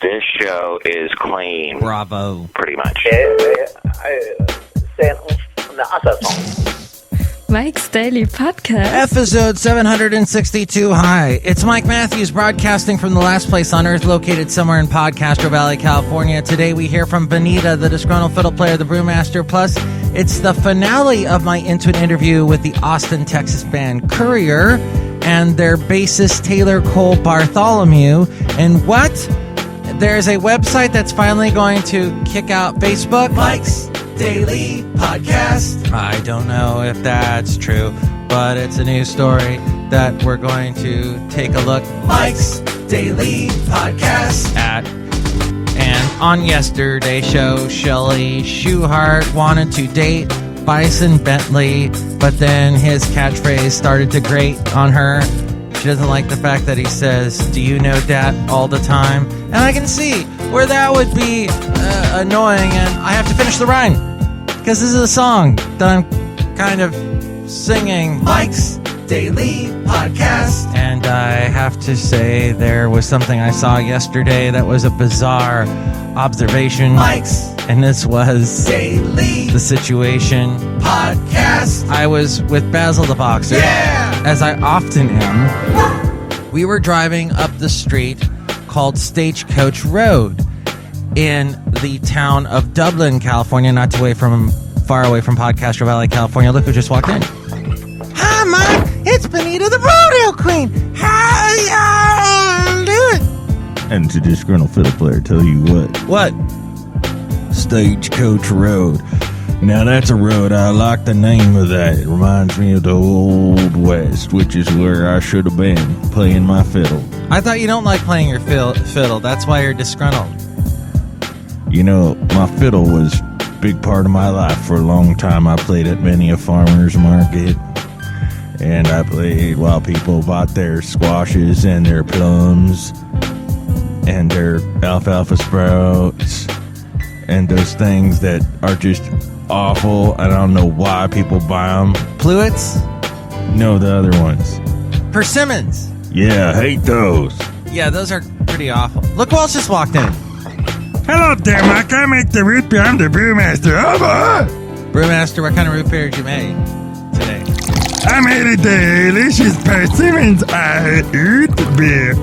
This show is clean. Bravo. Pretty much. Mike's Daily Podcast. Episode 762. Hi, it's Mike Matthews broadcasting from the last place on earth located somewhere in Podcastro Valley, California. Today we hear from Benita, the Disgruntled Fiddle Player, the Brewmaster. Plus, it's the finale of my Intuit interview with the Austin, Texas band COURRIER and their bassist TAYLOR COLE BARTHOLOMEW. And what? There's a website that's finally going to kick out Facebook. Mike's Daily Podcast. I don't know if that's true, but it's a news story that we're going to take a look. Mike's Daily Podcast at. And on yesterday's show, Shelley Shuhart wanted to date Bison Bentley, but then his catchphrase started to grate on her. She doesn't like the fact that he says, "Do you know dat?" all the time. And I can see where that would be annoying, and I have to finish the rhyme because this is a song that I'm kind of singing. Mike's Daily Podcast. And I have to say there was something I saw yesterday that was a bizarre observation. Mike's. And this was Daily The Situation Podcast. I was with Basil the Boxer, as I often am. We were driving up the street called Stagecoach Road in the town of Dublin, California, not far away from Podcastro Valley, California. Look who just walked in. Hi, Mike. It's Benita, the rodeo queen. How y'all doing? And to Disgruntled Fiddle Player, tell you what. What? Stagecoach Road. Now that's a road. I like the name of that. It reminds me of the Old West, which is where I should have been playing my fiddle. I thought you don't like playing your fiddle. That's why you're disgruntled. You know, my fiddle was a big part of my life for a long time. I played at many a farmer's market, and I played while people bought their squashes and their plums and their alfalfa sprouts and those things that are just awful. I don't know why people buy them. Pluits? No, the other ones. Persimmons? Yeah, I hate those. Yeah, those are pretty awful. Look who else just walked in. Hello there, Mike. I make the root beer. I'm the brewmaster. Brewmaster, what kind of root beer did you make today? I made a delicious persimmons root beer.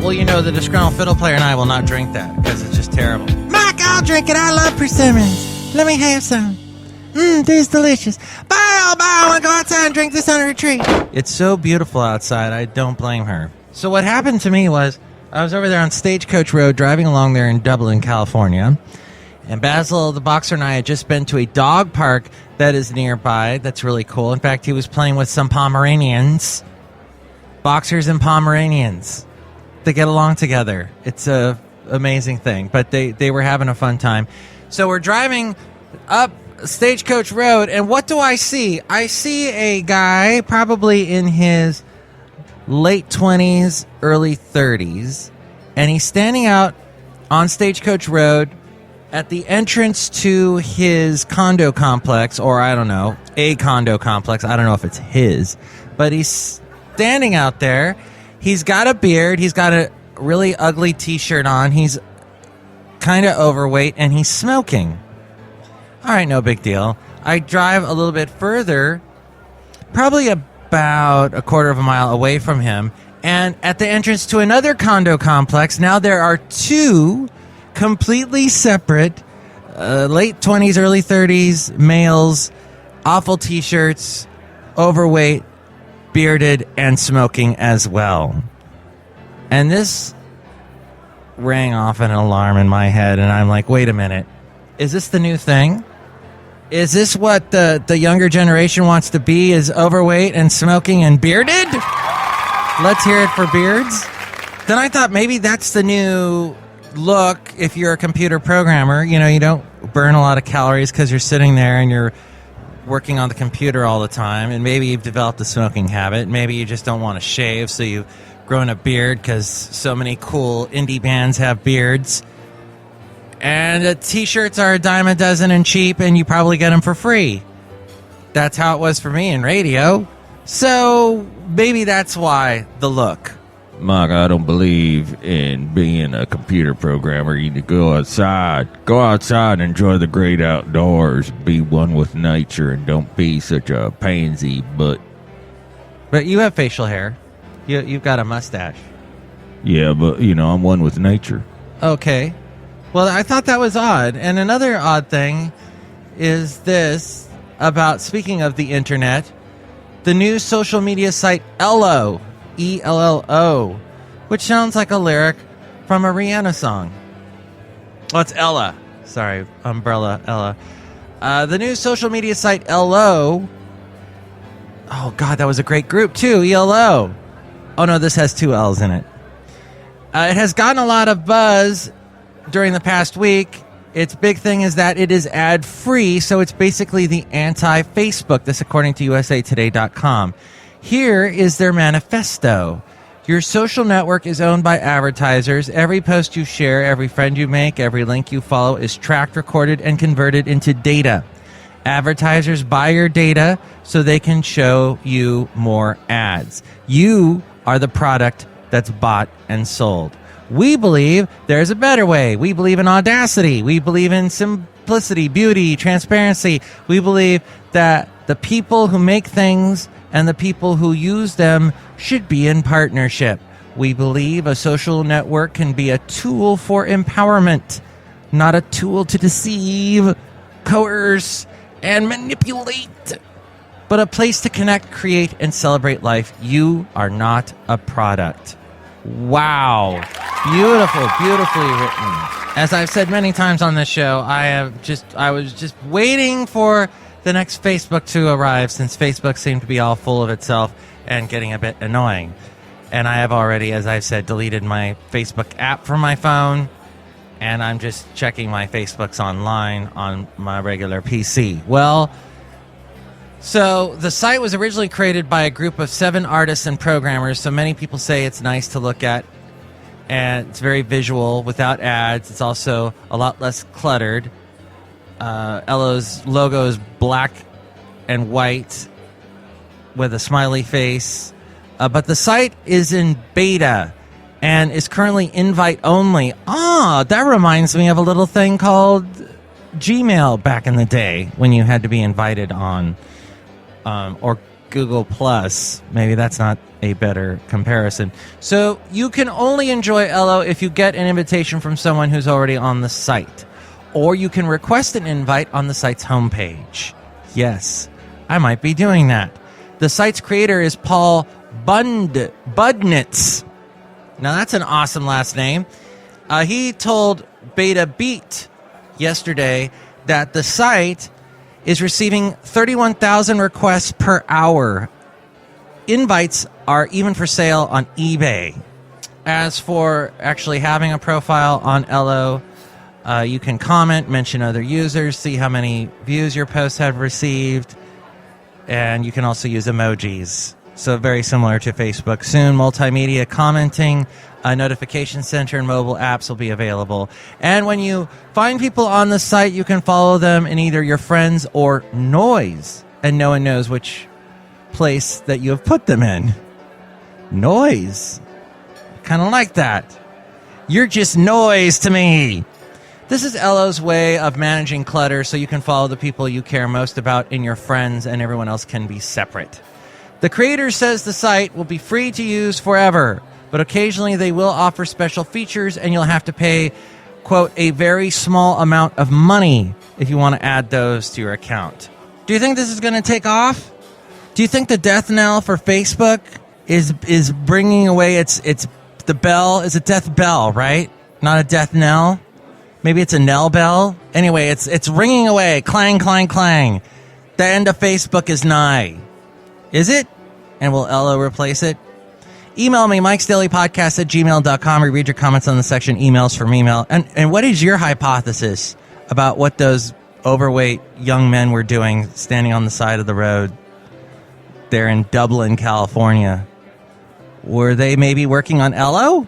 Well, you know, the Disgruntled Fiddle Player and I will not drink that because it's just terrible. Mike, I'll drink it. I love persimmons. Let me have some. This is delicious. Bye. I want to go outside and drink this under a tree. It's so beautiful outside. I don't blame her. So what happened to me was I was over there on Stagecoach Road driving along there in Dublin, California. And Basil the Boxer and I had just been to a dog park that is nearby. That's really cool. In fact, he was playing with some Pomeranians. Boxers and Pomeranians. They get along together. It's a amazing thing. But they were having a fun time. So we're driving up Stagecoach Road, and what do I see? I see a guy probably in his late 20s, early 30s, and he's standing out on Stagecoach Road at the entrance to his condo complex, or I don't know, a condo complex. I don't know if it's his, but he's standing out there. He's got a beard. He's got a really ugly t-shirt on. He's kind of overweight, and he's smoking. All right, no big deal. I drive a little bit further, probably about a quarter of a mile away from him, and at the entrance to another condo complex, now there are two completely separate late 20s, early 30s males, awful t-shirts, overweight, bearded, and smoking as well. And this rang off an alarm in my head, and I'm like, wait a minute. Is this the new thing? Is this what the younger generation wants to be, is overweight and smoking and bearded? Let's hear it for beards. Then I thought maybe that's the new look if you're a computer programmer. You know, you don't burn a lot of calories because you're sitting there and you're working on the computer all the time, and maybe you've developed a smoking habit. Maybe you just don't want to shave, so you've grown a beard because so many cool indie bands have beards. And the t-shirts are a dime a dozen and cheap, and you probably get them for free. That's how it was for me in radio. So maybe that's why the look. Mark, I don't believe in being a computer programmer. You need to go outside. Go outside and enjoy the great outdoors. Be one with nature and don't be such a pansy. But you have facial hair. You've got a mustache. yeah, but, I'm one with nature. Okay. Well, I thought that was odd. And another odd thing is this about, speaking of the internet, the new social media site Ello, E-L-L-O, which sounds like a lyric from a Rihanna song. Oh, it's Ella. Sorry, Umbrella Ella. The new social media site Ello. Oh, God, that was a great group, too, ELO. Oh, no, this has 2 L's in it. It has gotten a lot of buzz during the past week. Its big thing is that it is ad-free, so it's basically the anti-Facebook. This according to usatoday.com. Here is their manifesto. Your social network is owned by advertisers. Every post you share, every friend you make, every link you follow is tracked, recorded, and converted into data. Advertisers buy your data so they can show you more ads. You are the product that's bought and sold. We believe there's a better way. We believe in audacity. We believe in simplicity, beauty, transparency. We believe that the people who make things and the people who use them should be in partnership. We believe a social network can be a tool for empowerment, not a tool to deceive, coerce, and manipulate, but a place to connect, create, and celebrate life. You are not a product. Wow. Beautiful, beautifully written. As I've said many times on this show, I was just waiting for the next Facebook to arrive, since Facebook seemed to be all full of itself and getting a bit annoying. And I have already, as I've said, deleted my Facebook app from my phone, and I'm just checking my Facebooks online on my regular PC. Well, so the site was originally created by a group of 7 artists and programmers, so many people say it's nice to look at, and it's very visual without ads. It's also a lot less cluttered. Ello's logo is black and white with a smiley face. But the site is in beta and is currently invite only. That reminds me of a little thing called Gmail back in the day when you had to be invited on, or Google Plus. Maybe that's not a better comparison. So you can only enjoy Ello if you get an invitation from someone who's already on the site, or you can request an invite on the site's homepage. Yes, I might be doing that. The site's creator is Paul Budnitz. Now that's an awesome last name. He told Beta Beat yesterday that the site is receiving 31,000 requests per hour. Invites are even for sale on eBay. As for actually having a profile on Ello, you can comment, mention other users, see how many views your posts have received, and you can also use emojis. So very similar to Facebook. Soon, multimedia commenting, a notification center, and mobile apps will be available. And when you find people on the site, you can follow them in either your friends or noise, and no one knows which place that you have put them in. Noise. Kind of like that. You're just noise to me. This is Ello's way of managing clutter so you can follow the people you care most about in your friends, and everyone else can be separate. The creator says the site will be free to use forever, but occasionally they will offer special features, and you'll have to pay, quote, a very small amount of money if you want to add those to your account. Do you think this is going to take off? Do you think the death knell for Facebook is bringing away its the bell? Is a death bell, right? Not a death knell? Maybe it's a knell bell? Anyway, it's ringing away. Clang, clang, clang. The end of Facebook is nigh. Is it? And will Ello replace it? Email me, MIKEs-DAILY-PODCAST-762-Gmail.com. We read your comments on the section emails from email. And what is your hypothesis about what those overweight young men were doing standing on the side of the road there in Dublin, California? Were they maybe working on Ello?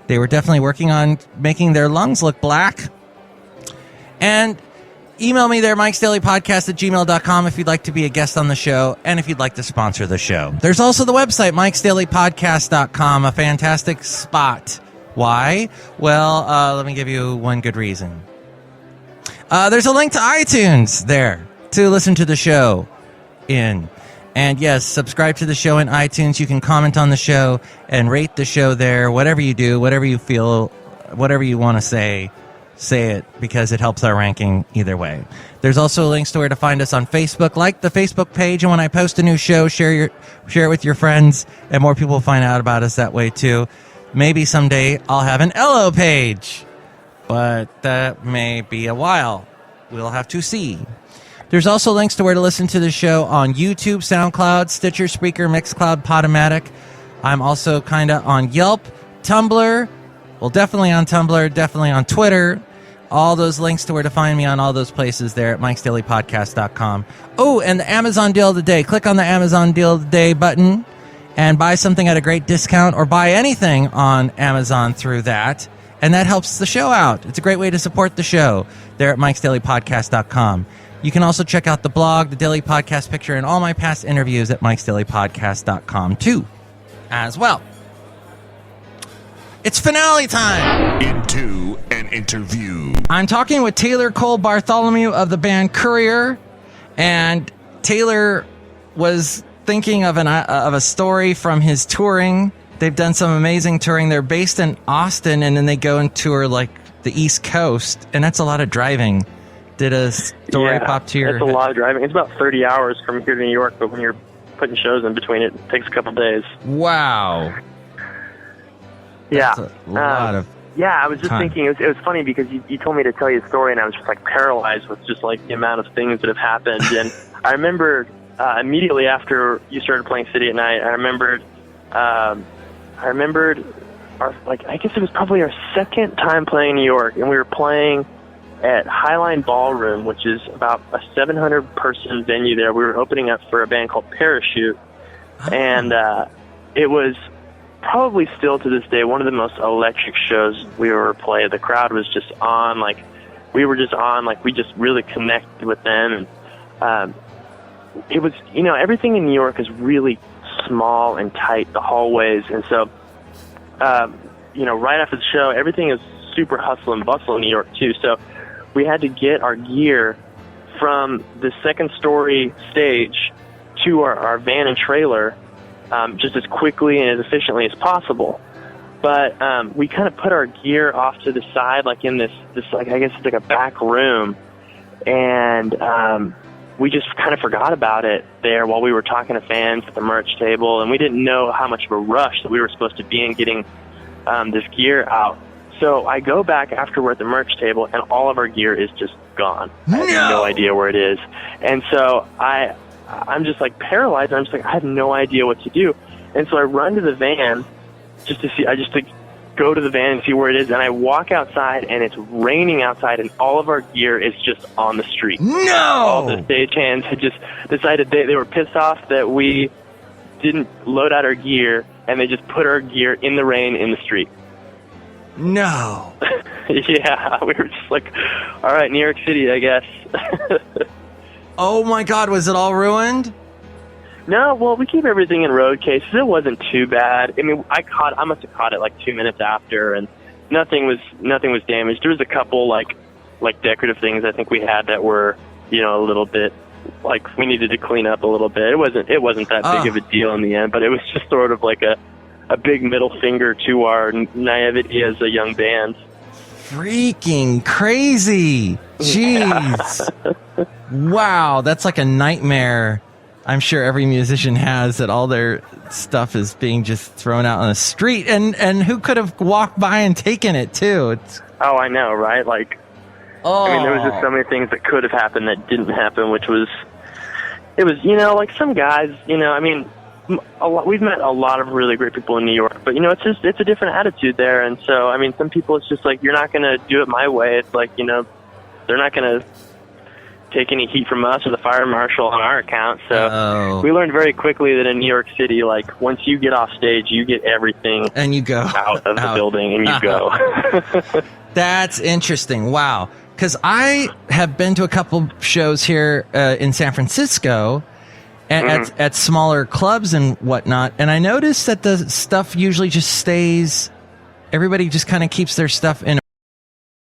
They were definitely working on making their lungs look black. And Email me there, MIKEs-DAILY-PODCAST@gmail.com if you'd like to be a guest on the show and if you'd like to sponsor the show. There's also the website, MIKES-DAILY-PODCAST.com, a fantastic spot. Why? Well, let me give you one good reason. There's a link to iTunes there to listen to the show in. And yes, subscribe to the show in iTunes. You can comment on the show and rate the show there. Whatever you do, whatever you feel, whatever you want to say it, because it helps our ranking either way. There's also links to where to find us on Facebook. Like the Facebook page, and when I post a new show, share it with your friends, and more people find out about us that way too. Maybe someday I'll have an LO page, but that may be a while. We'll have to see. There's also links to where to listen to the show on YouTube, SoundCloud, Stitcher, Spreaker, Mixcloud, Podomatic. I'm also kind of on Yelp, Tumblr. Well, definitely on Tumblr, definitely on Twitter. All those links to where to find me on all those places there at MIKES-DAILY-PODCAST.com. Oh, and the Amazon Deal of the Day. Click on the Amazon Deal of the Day button and buy something at a great discount, or buy anything on Amazon through that. And that helps the show out. It's a great way to support the show there at MIKES-DAILY-PODCAST.com. You can also check out the blog, the Daily Podcast Picture, and all my past interviews at MIKES-DAILY-PODCAST.com too, as well. It's finale time! Into an interview. I'm talking with TAYLOR Cole Bartholomew of the band COURRIER, and Taylor was thinking of a story from his touring. They've done some amazing touring. They're based in Austin, and then they go and tour like the East Coast, and that's a lot of driving. Did a story pop to your head? It's a lot of driving. It's about 30 hours from here to New York, but when you're putting shows in between, it takes a couple days. Wow. Yeah. That's a lot of I was just time. thinking, it was funny because you told me to tell you a story, and I was just like paralyzed with just like the amount of things that have happened. And I remember immediately after you started playing City at Night, I remembered our, like, I guess it was probably our second time playing in New York, and we were playing at Highline Ballroom, which is about a 700-person venue there. We were opening up for a band called Parachute, and it was probably still to this day one of the most electric shows we ever played. The crowd was just on, like, we were just on, like, we just really connected with them. And it was, you know, everything in New York is really small and tight, the hallways, and so, you know, right after the show, everything is super hustle and bustle in New York, too, so we had to get our gear from the second-story stage to our van and trailer just as quickly and as efficiently as possible. But we kind of put our gear off to the side, like in this like, I guess it's like a back room, and we just kind of forgot about it there while we were talking to fans at the merch table, and we didn't know how much of a rush that we were supposed to be in getting this gear out. So I go back after we're at the merch table, and all of our gear is just gone. I have no idea where it is. And so I'm just like paralyzed. I'm just like, I have no idea what to do. And so I run to the van just to go to the van and see where it is. And I walk outside, and it's raining outside, and all of our gear is just on the street. No! All the stagehands had just decided they were pissed off that we didn't load out our gear, and they just put our gear in the rain in the street. No. Yeah, we were just like, all right, New York City, I guess. Oh my God, was it all ruined? No, well, we keep everything in road cases. It wasn't too bad. I mean, I must have caught it like 2 minutes after, and nothing was damaged. There was a couple like decorative things I think we had that were, you know, a little bit like we needed to clean up a little bit. It wasn't that big of a deal in the end, but it was just sort of like a big middle finger to our naivety as a young band. Freaking crazy. Jeez. Wow, that's like a nightmare I'm sure every musician has, that all their stuff is being just thrown out on the street. And who could have walked by and taken it, too? Oh, I know, right? Like, I mean, there was just so many things that could have happened that didn't happen, which was, you know, like some guys, you know, I mean, we've met a lot of really great people in New York, but, you know, it's a different attitude there. And so, I mean, some people, it's just like, you're not going to do it my way. It's like, you know, they're not going to take any heat from us or the fire marshal on our account. So we learned very quickly that in New York City, like, once you get off stage, you get everything and you go out of the building and you go. That's interesting. Wow. because I have been to a couple shows here in San Francisco at smaller clubs and whatnot, and I noticed that the stuff usually just stays. Everybody just kind of keeps their stuff in